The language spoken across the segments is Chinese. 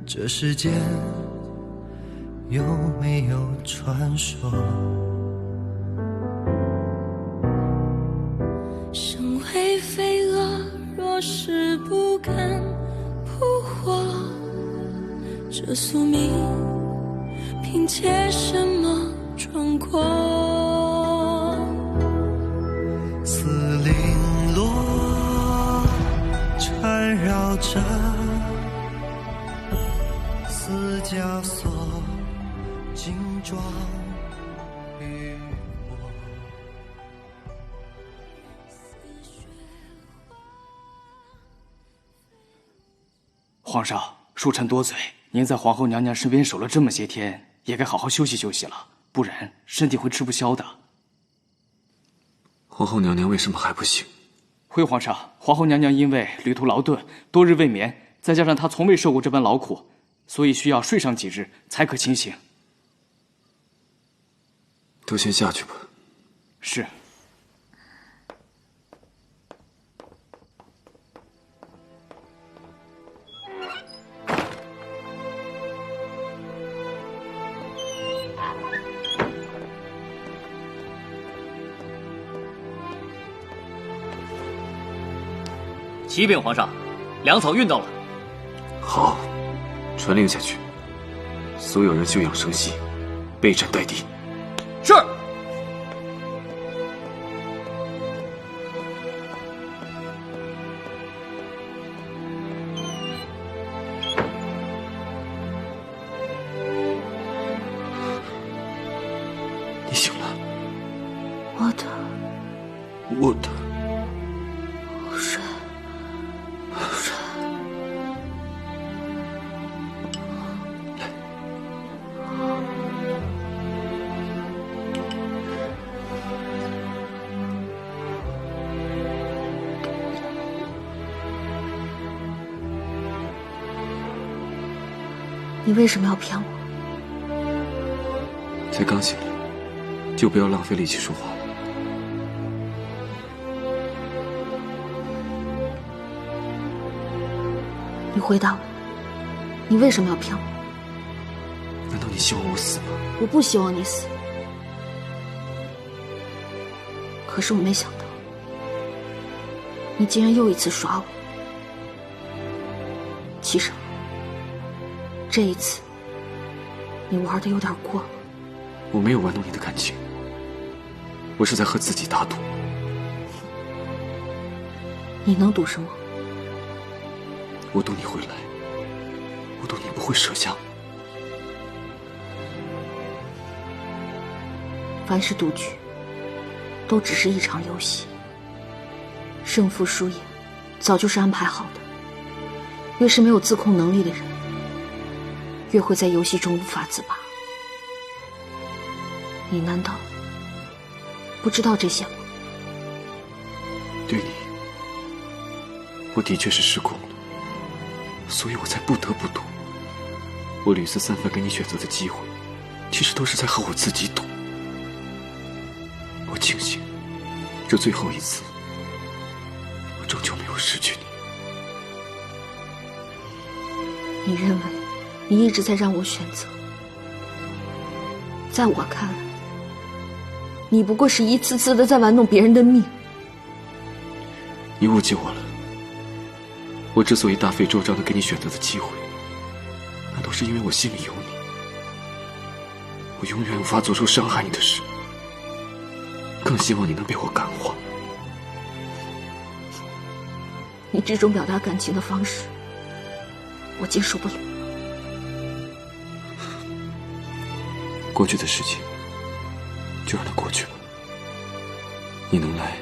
这世间有没有传说？身为飞蛾，若是不敢扑火，这宿命凭借什么闯过？丝绫罗缠绕着丝枷锁，金装与我。皇上，恕臣多嘴。您在皇后娘娘身边守了这么些天，也该好好休息休息了，不然身体会吃不消的。皇后娘娘为什么还不醒？回皇上，皇后娘娘因为旅途劳顿，多日未眠，再加上她从未受过这般劳苦，所以需要睡上几日才可清醒。都先下去吧。是。启禀皇上，粮草运到了。好，传令下去，所有人休养生息，备战待敌。是。你醒了。我的睡。你为什么要骗我？才刚醒来，就不要浪费力气说话了。你回答我，你为什么要骗我？难道你希望我死吗？我不希望你死，可是我没想到，你竟然又一次耍我。齐少，这一次你玩的有点过了。我没有玩弄你的感情，我是在和自己打赌。你能赌什么？我赌你会来，我赌你不会舍下我。凡是赌局，都只是一场游戏，胜负输赢早就是安排好的。越是没有自控能力的人，越会在游戏中无法自拔。你难道不知道这些吗？对你，我的确是失控了，所以我才不得不赌。我屡次三番给你选择的机会，其实都是在和我自己赌。我庆幸，这最后一次，我终究没有失去你。你认为你一直在让我选择，在我看来，你不过是一次次的在玩弄别人的命。你误解我了。我之所以大费周章的给你选择的机会，那都是因为我心里有你。我永远无法做出伤害你的事，更希望你能被我感化。你这种表达感情的方式，我接受不了。过去的事情就让它过去吧。你能来，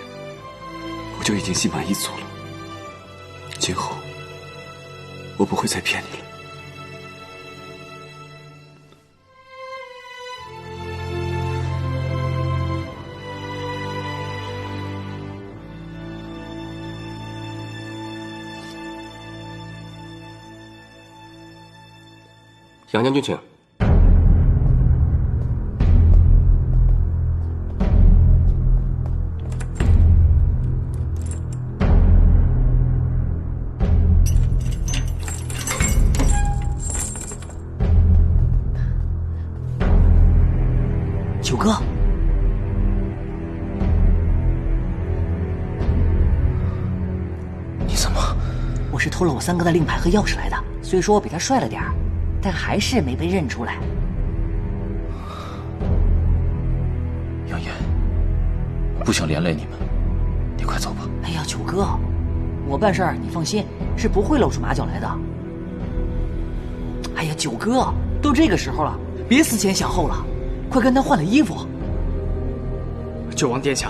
我就已经心满意足了。今后我不会再骗你了。杨将军，请。我是偷了我三哥的令牌和钥匙来的。虽说我比他帅了点儿，但还是没被认出来。杨言，不想连累你们，你快走吧。哎呀，九哥，我办事儿你放心，是不会露出马脚来的。哎呀，九哥，都这个时候了，别思前想后了，快跟他换了衣服。九王殿下，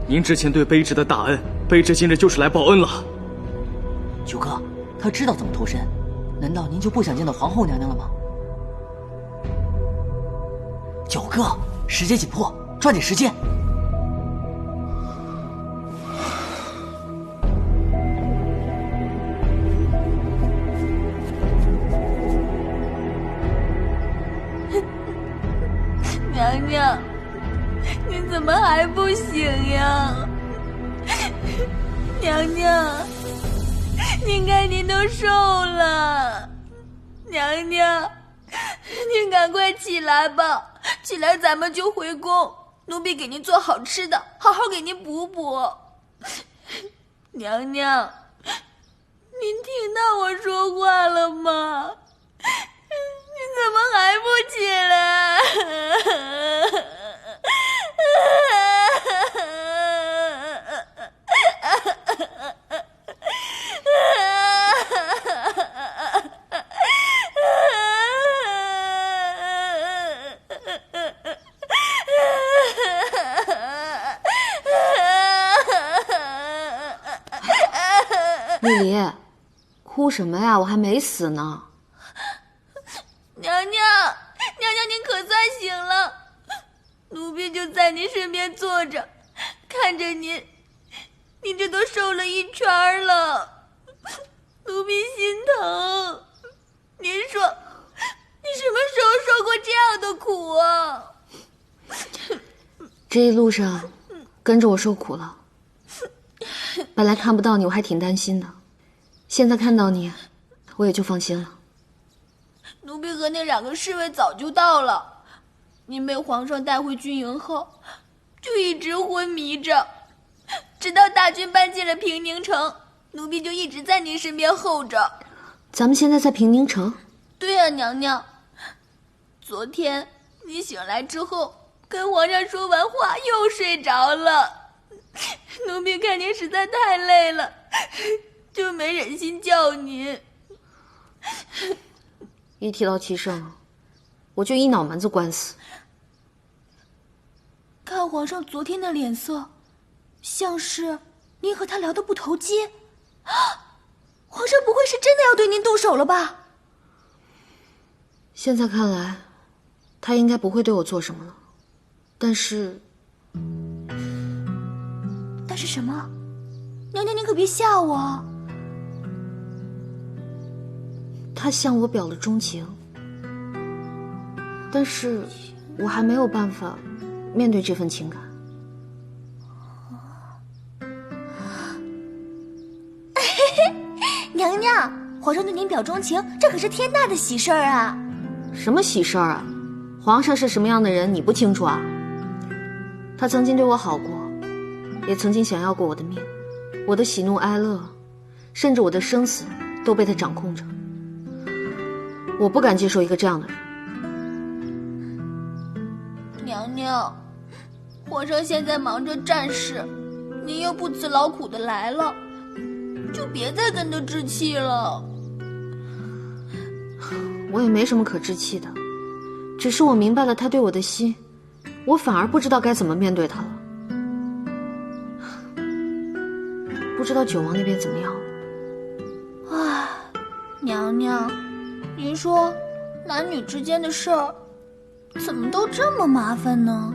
您之前对卑职的大恩，卑职今日就是来报恩了。九哥，他知道怎么脱身，难道您就不想见到皇后娘娘了吗？九哥，时间紧迫，抓紧时间。娘娘，你怎么还不醒呀？娘娘，您看您都瘦了。娘娘，您赶快起来吧，起来咱们就回宫，奴婢给您做好吃的，好好给您补补。娘娘，您听到我说话了吗？你怎么还不起来？丽离，哭什么呀？我还没死呢。娘娘，娘娘，您可算醒了。奴婢就在您身边坐着，看着您，您这都瘦了一圈了，奴婢心疼。您说，你什么时候受过这样的苦啊？这一路上跟着我受苦了，本来看不到你我还挺担心的，现在看到你，我也就放心了。奴婢和那2个侍卫早就到了，您被皇上带回军营后，就一直昏迷着，直到大军搬进了平宁城，奴婢就一直在您身边候着。咱们现在在平宁城？对啊，娘娘。昨天你醒来之后，跟皇上说完话又睡着了，奴婢看您实在太累了，就没忍心叫您。一提到齐胜，我就一脑门子官司。看皇上昨天的脸色，像是您和他聊得不投机。皇上不会是真的要对您动手了吧？现在看来，他应该不会对我做什么了。但是什么？娘娘，您可别吓我。他向我表了钟情，但是我还没有办法面对这份情感。娘娘，皇上对您表钟情，这可是天大的喜事儿啊！什么喜事儿啊？皇上是什么样的人，你不清楚啊？他曾经对我好过，也曾经想要过我的命，我的喜怒哀乐，甚至我的生死，都被他掌控着。我不敢接受一个这样的人。娘娘，皇上现在忙着战事，您又不辞劳苦的来了，就别再跟他置气了。我也没什么可置气的，只是我明白了他对我的心，我反而不知道该怎么面对他了。不知道九王那边怎么样了？唉，娘娘，您说男女之间的事儿，怎么都这么麻烦呢？